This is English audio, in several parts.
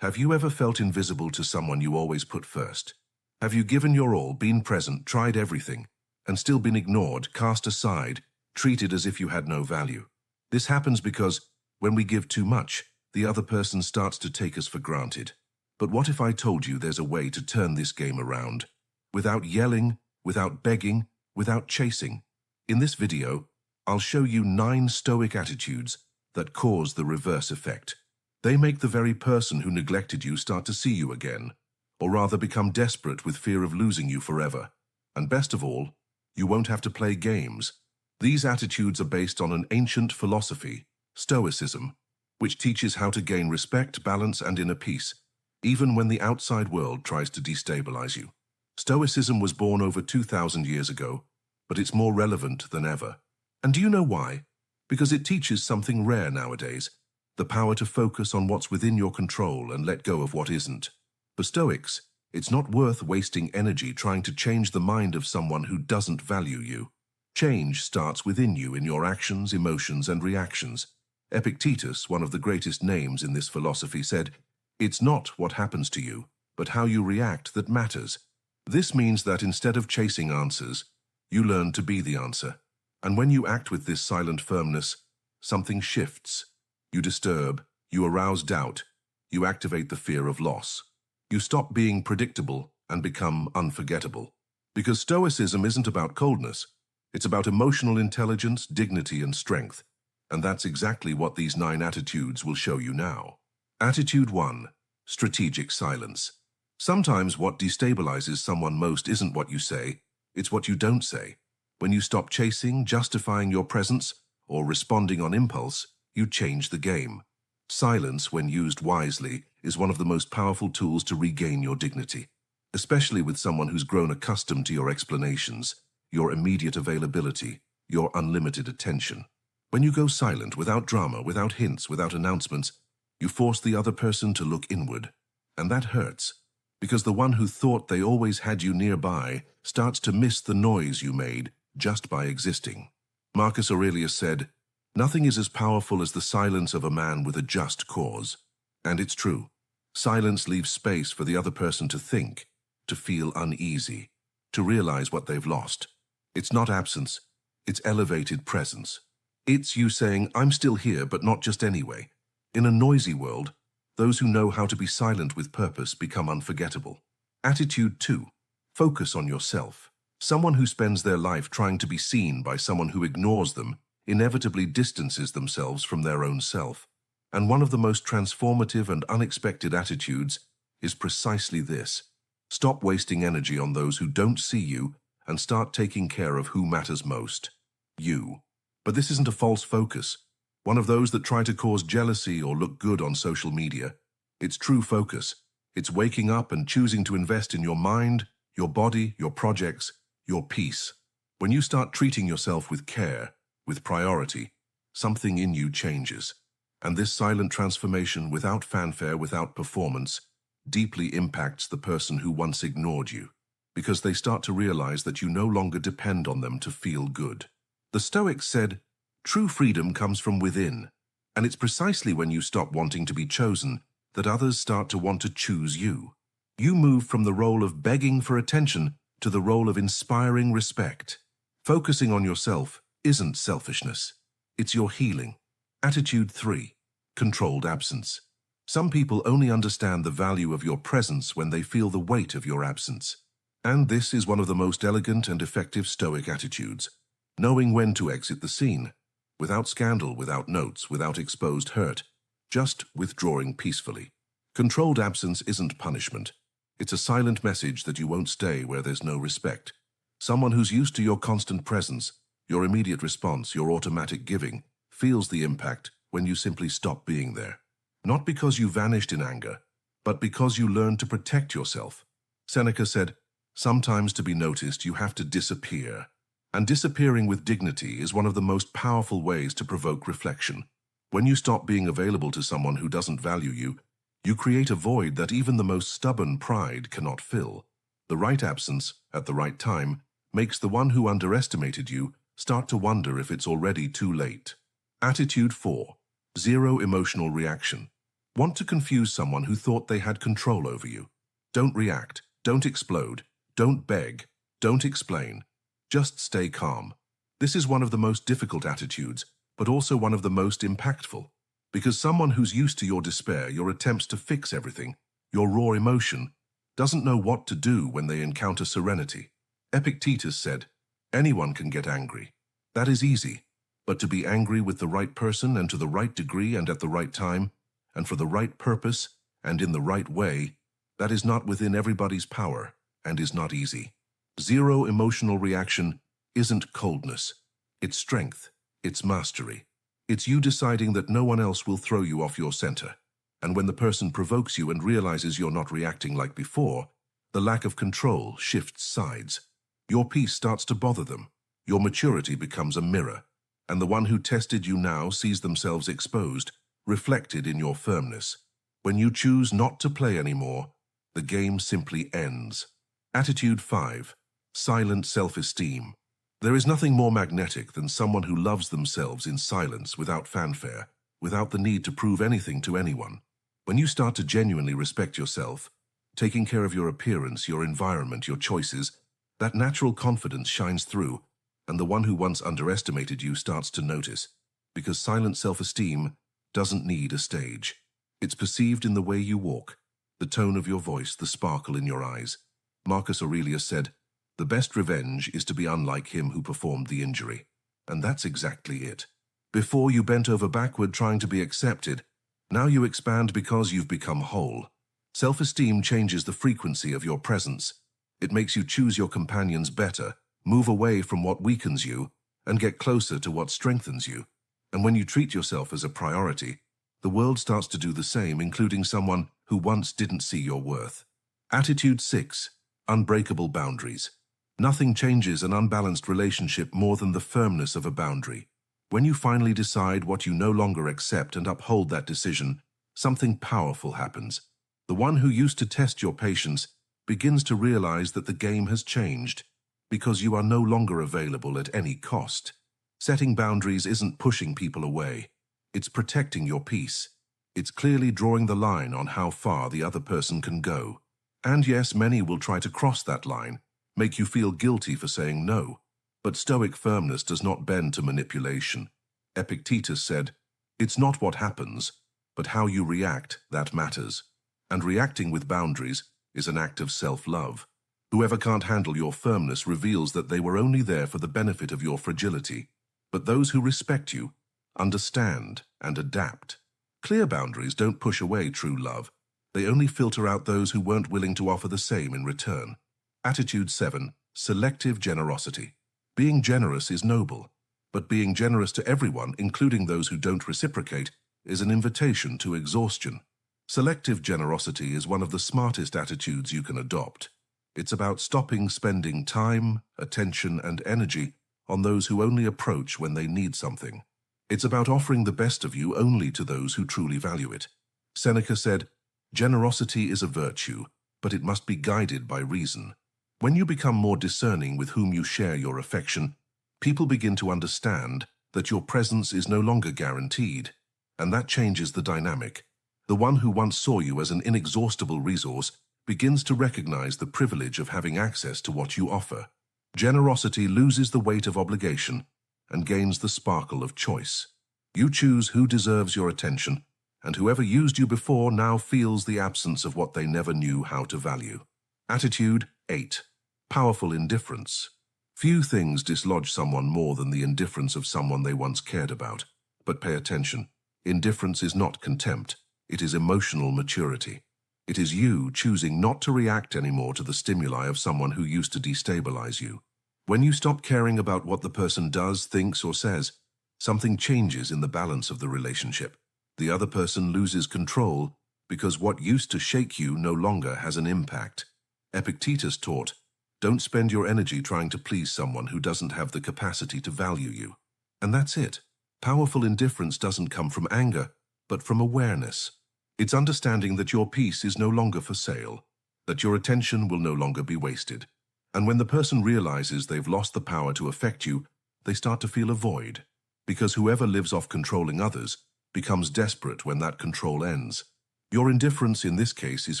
Have you ever felt invisible to someone you always put first? Have you given your all, been present, tried everything, and still been ignored, cast aside, treated as if you had no value? This happens because, when we give too much, the other person starts to take us for granted. But what if I told you there's a way to turn this game around? Without yelling, without begging, without chasing. In this video, I'll show you 9 Stoic attitudes that cause the reverse effect. They make the very person who neglected you start to see you again, or rather become desperate with fear of losing you forever. And best of all, you won't have to play games. These attitudes are based on an ancient philosophy, Stoicism, which teaches how to gain respect, balance, and inner peace, even when the outside world tries to destabilize you. Stoicism was born over 2,000 years ago, but it's more relevant than ever. And do you know why? Because it teaches something rare nowadays, the power to focus on what's within your control and let go of what isn't. For Stoics, it's not worth wasting energy trying to change the mind of someone who doesn't value you. Change starts within you in your actions, emotions, and reactions. Epictetus, one of the greatest names in this philosophy, said, "It's not what happens to you, but how you react that matters." This means that instead of chasing answers, you learn to be the answer. And when you act with this silent firmness, something shifts. You disturb, you arouse doubt, you activate the fear of loss. You stop being predictable and become unforgettable. Because Stoicism isn't about coldness, it's about emotional intelligence, dignity, and strength. And that's exactly what these 9 attitudes will show you now. Attitude 1. Strategic silence. Sometimes what destabilizes someone most isn't what you say, it's what you don't say. When you stop chasing, justifying your presence, or responding on impulse, you change the game. Silence, when used wisely, is one of the most powerful tools to regain your dignity, especially with someone who's grown accustomed to your explanations, your immediate availability, your unlimited attention. When you go silent, without drama, without hints, without announcements, you force the other person to look inward. And that hurts, because the one who thought they always had you nearby starts to miss the noise you made just by existing. Marcus Aurelius said, "Nothing is as powerful as the silence of a man with a just cause." And it's true. Silence leaves space for the other person to think, to feel uneasy, to realize what they've lost. It's not absence, it's elevated presence. It's you saying, "I'm still here, but not just anyway." In a noisy world, those who know how to be silent with purpose become unforgettable. Attitude 2. Focus on yourself. Someone who spends their life trying to be seen by someone who ignores them inevitably distances themselves from their own self. And one of the most transformative and unexpected attitudes is precisely this. Stop wasting energy on those who don't see you and start taking care of who matters most. You. But this isn't a false focus, one of those that try to cause jealousy or look good on social media. It's true focus. It's waking up and choosing to invest in your mind, your body, your projects, your peace. When you start treating yourself with care, with priority, something in you changes. And this silent transformation, without fanfare, without performance, deeply impacts the person who once ignored you, because they start to realize that you no longer depend on them to feel good. The Stoics said, "True freedom comes from within," and it's precisely when you stop wanting to be chosen that others start to want to choose you. You move from the role of begging for attention to the role of inspiring respect. Focusing on yourself isn't selfishness, it's your healing. Attitude 3. Controlled absence. Some people only understand the value of your presence when they feel the weight of your absence. And this is one of the most elegant and effective Stoic attitudes. Knowing when to exit the scene, without scandal, without notes, without exposed hurt, just withdrawing peacefully. Controlled absence isn't punishment. It's a silent message that you won't stay where there's no respect. Someone who's used to your constant presence, your immediate response, your automatic giving, feels the impact when you simply stop being there. Not because you vanished in anger, but because you learned to protect yourself. Seneca said, "Sometimes to be noticed, you have to disappear." And disappearing with dignity is one of the most powerful ways to provoke reflection. When you stop being available to someone who doesn't value you, you create a void that even the most stubborn pride cannot fill. The right absence, at the right time, makes the one who underestimated you start to wonder if it's already too late. Attitude 4. Zero emotional reaction. Want to confuse someone who thought they had control over you. Don't react. Don't explode. Don't beg. Don't explain. Just stay calm. This is one of the most difficult attitudes, but also one of the most impactful. Because someone who's used to your despair, your attempts to fix everything, your raw emotion, doesn't know what to do when they encounter serenity. Epictetus said, "Anyone can get angry. That is easy. But to be angry with the right person and to the right degree and at the right time, and for the right purpose and in the right way, that is not within everybody's power and is not easy." Zero emotional reaction isn't coldness. It's strength. It's mastery. It's you deciding that no one else will throw you off your center. And when the person provokes you and realizes you're not reacting like before, the lack of control shifts sides. Your peace starts to bother them. Your maturity becomes a mirror. And the one who tested you now sees themselves exposed, reflected in your firmness. When you choose not to play anymore, the game simply ends. Attitude 5. Silent self-esteem. There is nothing more magnetic than someone who loves themselves in silence without fanfare, without the need to prove anything to anyone. When you start to genuinely respect yourself, taking care of your appearance, your environment, your choices, that natural confidence shines through, and the one who once underestimated you starts to notice, because silent self-esteem doesn't need a stage. It's perceived in the way you walk, the tone of your voice, the sparkle in your eyes. Marcus Aurelius said, "The best revenge is to be unlike him who performed the injury." And that's exactly it. Before you bent over backward trying to be accepted, now you expand because you've become whole. Self-esteem changes the frequency of your presence. It makes you choose your companions better, move away from what weakens you, and get closer to what strengthens you. And when you treat yourself as a priority, the world starts to do the same, including someone who once didn't see your worth. Attitude 6. Unbreakable boundaries. Nothing changes an unbalanced relationship more than the firmness of a boundary. When you finally decide what you no longer accept and uphold that decision, something powerful happens. The one who used to test your patience begins to realize that the game has changed, because you are no longer available at any cost. Setting boundaries isn't pushing people away. It's protecting your peace. It's clearly drawing the line on how far the other person can go. And yes, many will try to cross that line, make you feel guilty for saying no. But Stoic firmness does not bend to manipulation. Epictetus said, "It's not what happens, but how you react that matters." And reacting with boundaries is an act of self-love. Whoever can't handle your firmness reveals that they were only there for the benefit of your fragility. But those who respect you understand and adapt. Clear boundaries don't push away true love. They only filter out those who weren't willing to offer the same in return. Attitude 7. Selective generosity. Being generous is noble, but being generous to everyone, including those who don't reciprocate, is an invitation to exhaustion. Selective generosity is one of the smartest attitudes you can adopt. It's about stopping spending time, attention, and energy on those who only approach when they need something. It's about offering the best of you only to those who truly value it. Seneca said, "Generosity is a virtue, but it must be guided by reason." When you become more discerning with whom you share your affection, people begin to understand that your presence is no longer guaranteed, and that changes the dynamic. The one who once saw you as an inexhaustible resource begins to recognize the privilege of having access to what you offer. Generosity loses the weight of obligation and gains the sparkle of choice. You choose who deserves your attention, and whoever used you before now feels the absence of what they never knew how to value. Attitude 8. Powerful indifference. Few things dislodge someone more than the indifference of someone they once cared about. But pay attention. Indifference is not contempt. It is emotional maturity. It is you choosing not to react anymore to the stimuli of someone who used to destabilize you. When you stop caring about what the person does, thinks, or says, something changes in the balance of the relationship. The other person loses control because what used to shake you no longer has an impact. Epictetus taught, "Don't spend your energy trying to please someone who doesn't have the capacity to value you." And that's it. Powerful indifference doesn't come from anger, but from awareness. It's understanding that your peace is no longer for sale, that your attention will no longer be wasted. And when the person realizes they've lost the power to affect you, they start to feel a void, because whoever lives off controlling others becomes desperate when that control ends. Your indifference in this case is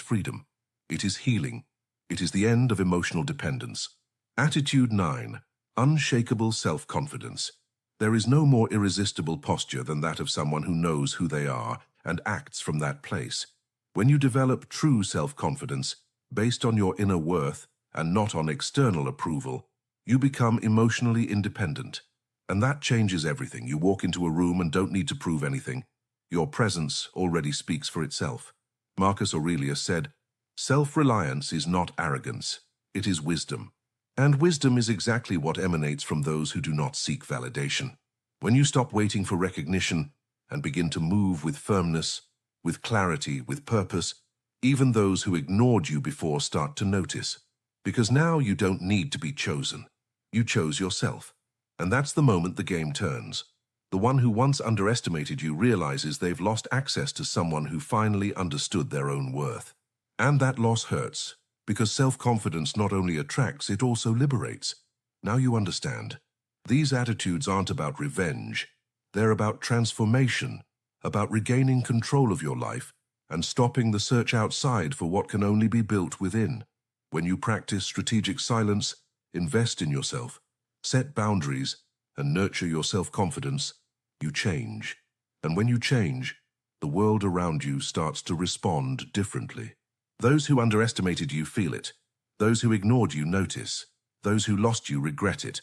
freedom. It is healing. It is the end of emotional dependence. Attitude 9. Unshakable self-confidence. There is no more irresistible posture than that of someone who knows who they are and acts from that place. When you develop true self-confidence, based on your inner worth and not on external approval, you become emotionally independent. And that changes everything. You walk into a room and don't need to prove anything. Your presence already speaks for itself. Marcus Aurelius said, "Self-reliance is not arrogance, it is wisdom." And wisdom is exactly what emanates from those who do not seek validation. When you stop waiting for recognition and begin to move with firmness, with clarity, with purpose, even those who ignored you before start to notice. Because now you don't need to be chosen. You chose yourself. And that's the moment the game turns. The one who once underestimated you realizes they've lost access to someone who finally understood their own worth. And that loss hurts, because self-confidence not only attracts, it also liberates. Now you understand. These attitudes aren't about revenge. They're about transformation, about regaining control of your life and stopping the search outside for what can only be built within. When you practice strategic silence, invest in yourself, set boundaries, and nurture your self-confidence, you change. And when you change, the world around you starts to respond differently. Those who underestimated you feel it. Those who ignored you notice. Those who lost you regret it.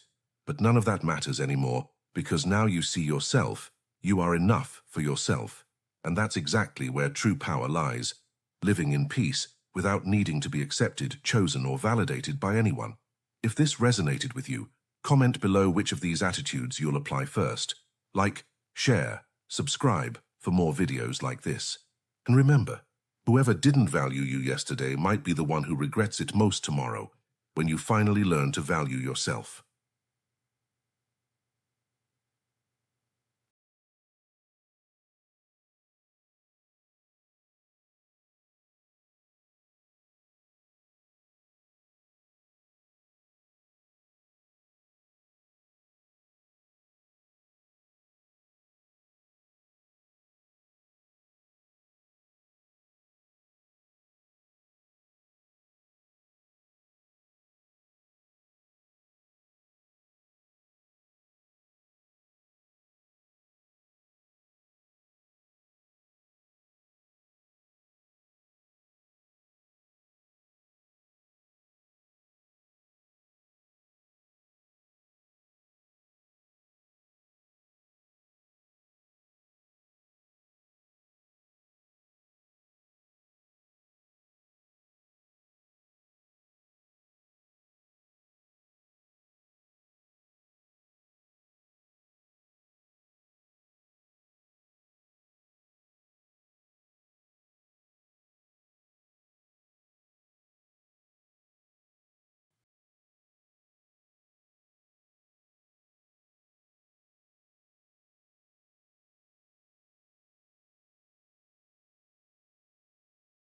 But none of that matters anymore, because now you see yourself. You are enough for yourself. And that's exactly where true power lies, living in peace without needing to be accepted, chosen, or validated by anyone. If this resonated with you, comment below which of these attitudes you'll apply first. Like, share, subscribe for more videos like this. And remember, whoever didn't value you yesterday might be the one who regrets it most tomorrow, when you finally learn to value yourself.